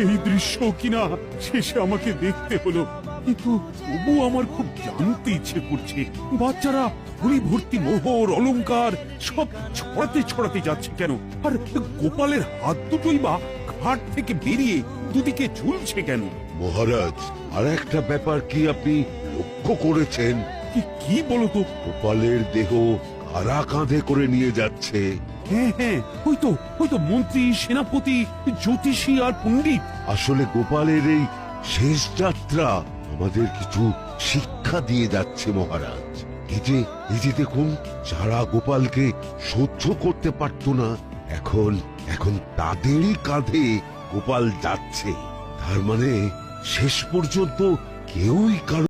এই দৃশ্য কিনা শেষে আমাকে দেখতে হলো, কিন্তু তবু আমার খুব জানতে ইচ্ছে করছে বাচ্চারা হুড়ি ভর্তি মোহর অলংকার সব ছড়াতে ছড়াতে যাচ্ছে কেন, আর গোপালের হাত দুটোই বা ঘাট থেকে বেরিয়ে দুদিকে ঝুলছে কেন? মহারাজ, আর একটা ব্যাপার কি আপনি লক্ষ্য করেছেন? কি বলো তো? গোপালের দেহ কারা কাঁধে করে নিয়ে যাচ্ছে? হ্যাঁ হ্যাঁ, ওই তো মন্ত্রী, সেনাপতি, জ্যোতিষী আর পণ্ডিত। আসলে গোপালের এই শেষ যাত্রা আমাদের কিছু শিক্ষা দিয়ে যাচ্ছে মহারাজ। এই যে দেখুন, যারা গোপালকে সহ্য করতে পারত না, এখন তাদেরই কাঁধে গোপাল যাচ্ছে। তার মানে শেষ পর্যন্ত কেউই কারো